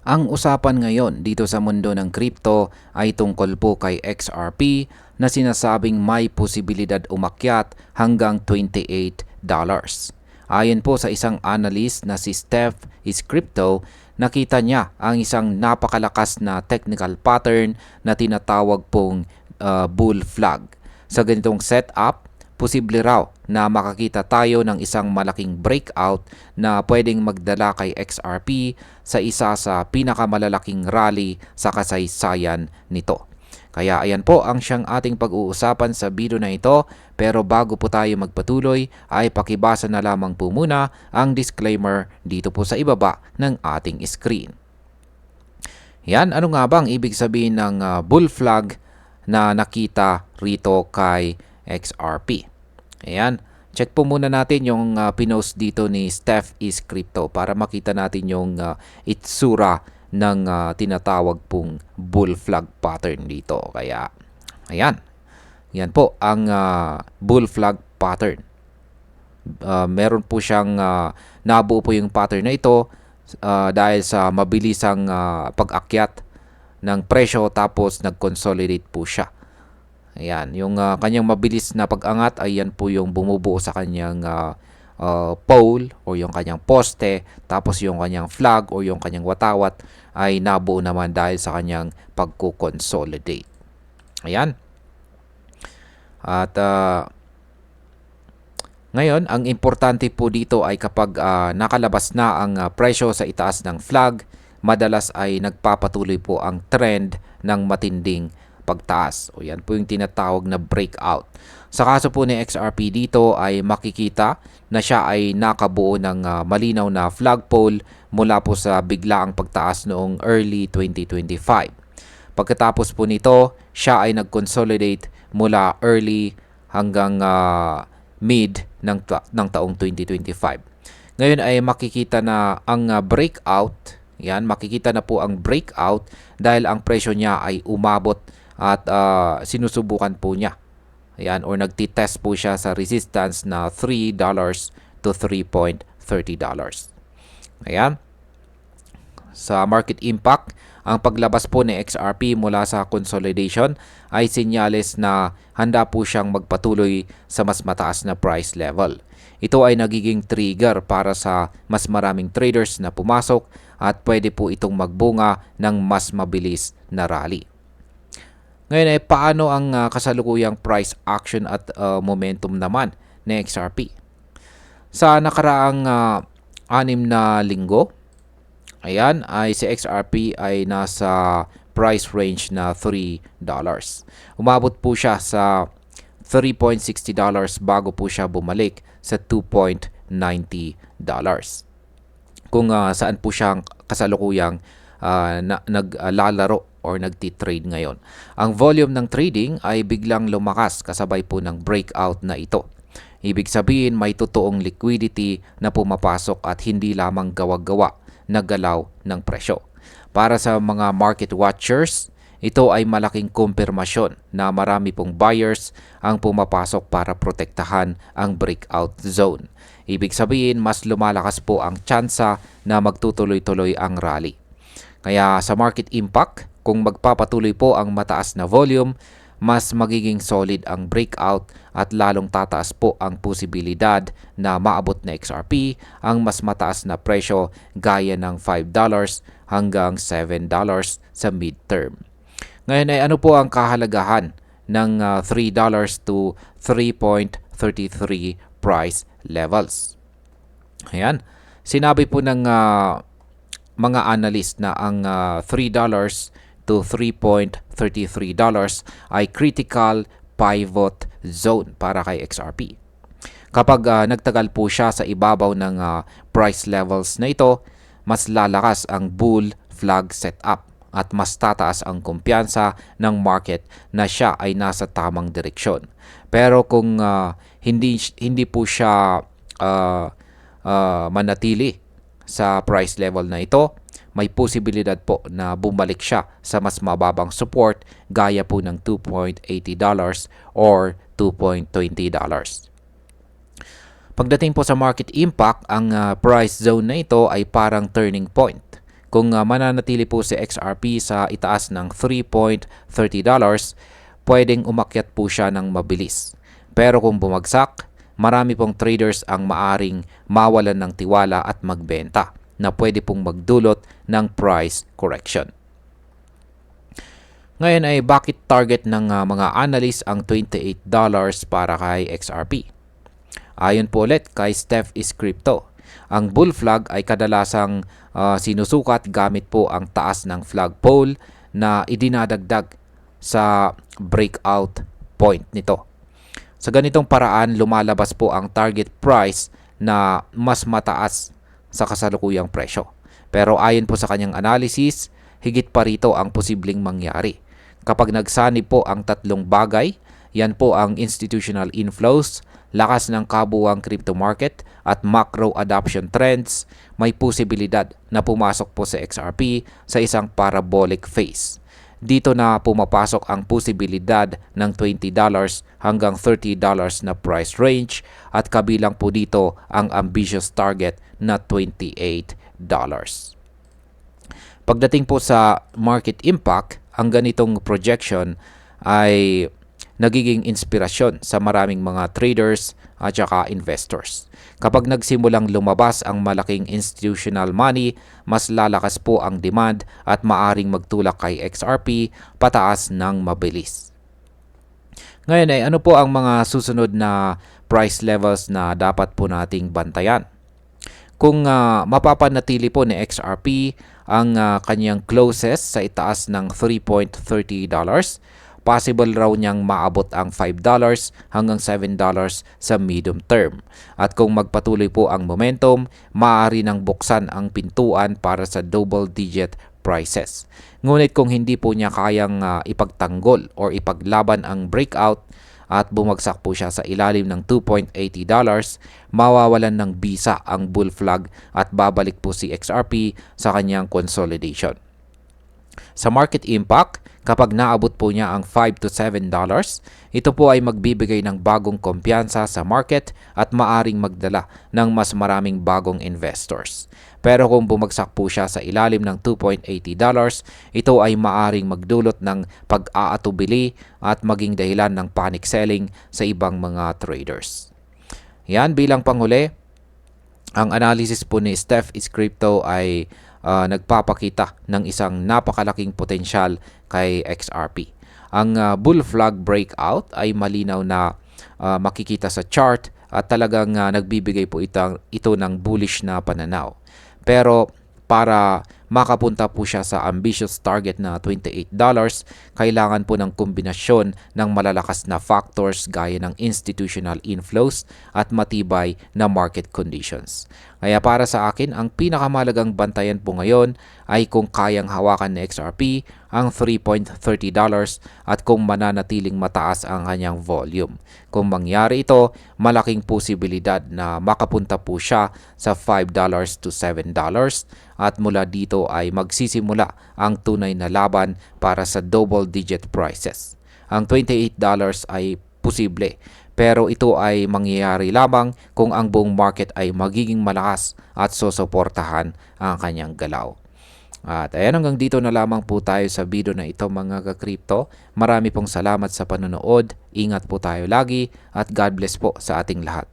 Ang usapan ngayon dito sa mundo ng crypto ay tungkol po kay XRP na sinasabing may posibilidad umakyat hanggang $28. Ayon po sa isang analyst na si Steph is Crypto, nakita niya ang isang napakalakas na technical pattern na tinatawag pong bull flag. Sa ganitong setup, posible raw na makakita tayo ng isang malaking breakout na pwedeng magdala kay XRP sa isa sa pinakamalalaking rally sa kasaysayan nito. Kaya ayan po ang siyang ating pag-uusapan sa video na ito, pero bago po tayo magpatuloy ay pakibasa na lamang po muna ang disclaimer dito po sa ibaba ng ating screen. Yan, ano nga bang ibig sabihin ng bull flag na nakita rito kay XRP? Ayan, check po muna natin yung pinost dito ni Steph is Crypto para makita natin yung itsura ng tinatawag pong bull flag pattern dito. Kaya, ayan, yan po ang bull flag pattern. Meron po siyang nabuo po yung pattern na ito dahil sa mabilisang pag-akyat ng presyo tapos nag-consolidate po siya. Ayan, yung kanyang mabilis na pag-angat ay yan po yung bumubuo sa kanyang pole o yung kanyang poste, tapos yung kanyang flag o yung kanyang watawat ay nabuo naman dahil sa kanyang pagko-consolidate. Ayan. At ngayon, ang importante po dito ay kapag nakalabas na ang presyo sa itaas ng flag, madalas ay nagpapatuloy po ang trend ng matinding pagtaas. O yan po yung tinatawag na breakout. Sa kaso po ni XRP dito ay makikita na siya ay nakabuo ng malinaw na flagpole mula po sa biglaang pagtaas noong early 2025. Pagkatapos po nito, siya ay nag-consolidate mula early hanggang mid ng taong 2025. Ngayon ay makikita na ang breakout, yan, makikita na po ang breakout dahil ang presyo niya ay umabot at sinusubukan po niya. Ayan, or nagtitest po siya sa resistance na $3 to $3.30. Ayan. Sa market impact, ang paglabas po ni XRP mula sa consolidation ay senyales na handa po siyang magpatuloy sa mas mataas na price level. Ito ay nagiging trigger para sa mas maraming traders na pumasok at pwede po itong magbunga ng mas mabilis na rally. Ngayon ay paano ang kasalukuyang price action at momentum naman ng XRP? Sa nakaraang 6 na linggo, ayan, ay si XRP ay nasa price range na $3. Umabot po siya sa $3.60 bago po siya bumalik sa $2.90. Kung saan po siya kasalukuyang naglalaro or nagtitrade ngayon. Ang volume ng trading ay biglang lumakas kasabay po ng breakout na ito. Ibig sabihin may totoong liquidity na pumapasok at hindi lamang gawa-gawa na galaw ng presyo. Para sa mga market watchers, ito ay malaking kumpirmasyon na marami pong buyers ang pumapasok para protektahan ang breakout zone. Ibig sabihin mas lumalakas po ang tsansa na magtutuloy-tuloy ang rally. Kaya sa market impact, kung magpapatuloy po ang mataas na volume, mas magiging solid ang breakout at lalong tataas po ang posibilidad na maabot na XRP ang mas mataas na presyo gaya ng $5 hanggang $7 sa midterm. Ngayon ay ano po ang kahalagahan ng $3 to 3.33 price levels? Ayan, sinabi po ng mga analyst na ang $3 to $3.33 ay critical pivot zone para kay XRP. Kapag nagtagal po siya sa ibabaw ng price levels na ito, mas lalakas ang bull flag setup at mas tataas ang kumpiyansa ng market na siya ay nasa tamang direksyon. Pero kung hindi po siya manatili sa price level na ito, may posibilidad po na bumalik siya sa mas mababang support gaya po ng $2.80 or $2.20. Pagdating po sa market impact, ang price zone na ito ay parang turning point. Kung mananatili po si XRP sa itaas ng $3.30, pwedeng umakyat po siya ng mabilis. Pero kung bumagsak, marami pong traders ang maaring mawalan ng tiwala at magbenta na pwede pong magdulot ng price correction. Ngayon ay bakit target ng mga analyst ang $28 para kay XRP? Ayon po ulit kay Steph is Crypto, ang bull flag ay kadalasang sinusukat gamit po ang taas ng flagpole na idinadagdag sa breakout point nito. Sa ganitong paraan, lumalabas po ang target price na mas mataas sa kasalukuyang presyo. Pero ayon po sa kanyang analysis, higit pa rito ang posibleng mangyari. Kapag nagsanib po ang tatlong bagay, yan po ang institutional inflows, lakas ng kabuuang crypto market at macro adoption trends, may posibilidad na pumasok po sa XRP sa isang parabolic phase. Dito na pumapasok ang posibilidad ng $20 hanggang $30 na price range at kabilang po dito ang ambitious target na $28. Pagdating po sa market impact, ang ganitong projection ay nagiging inspirasyon sa maraming mga traders at saka investors. Kapag nagsimulang lumabas ang malaking institutional money, mas lalakas po ang demand at maaring magtulak kay XRP pataas ng mabilis. Ngayon ay ano po ang mga susunod na price levels na dapat po nating bantayan? Kung mapapanatili po ni XRP ang kanyang closest sa itaas ng $3.30, possible raw niyang maabot ang $5 hanggang $7 sa medium term. At kung magpatuloy po ang momentum, maaari nang buksan ang pintuan para sa double-digit prices. Ngunit kung hindi po niya kayang ipagtanggol or ipaglaban ang breakout at bumagsak po siya sa ilalim ng $2.80, mawawalan ng bisa ang bull flag at babalik po si XRP sa kanyang consolidation. Sa market impact, kapag naabot po niya ang $5 to $7, ito po ay magbibigay ng bagong kumpiyansa sa market at maaring magdala ng mas maraming bagong investors. Pero kung bumagsak po siya sa ilalim ng $2.80, ito ay maaring magdulot ng pag-aatubili at maging dahilan ng panic selling sa ibang mga traders. Yan, bilang panghuli, ang analysis po ni Steph is Crypto ay nagpapakita ng isang napakalaking potensyal kay XRP. Ang bull flag breakout ay malinaw na makikita sa chart at talagang nagbibigay po ito ng bullish na pananaw. Pero para makapunta po siya sa ambitious target na $28, kailangan po ng kombinasyon ng malalakas na factors gaya ng institutional inflows at matibay na market conditions. Kaya para sa akin, ang pinakamalagang bantayan po ngayon ay kung kayang hawakan ni XRP ang $3.30 at kung mananatiling mataas ang kanyang volume. Kung mangyari ito, malaking posibilidad na makapunta po siya sa $5 to $7 at mula dito ay magsisimula ang tunay na laban para sa double-digit prices. Ang $28 ay posible, pero ito ay mangyayari lamang kung ang buong market ay magiging malakas at susuportahan ang kanyang galaw. At ayan, hanggang dito na lamang po tayo sa video na ito mga ka-crypto. Marami pong salamat sa panonood. Ingat po tayo lagi at God bless po sa ating lahat.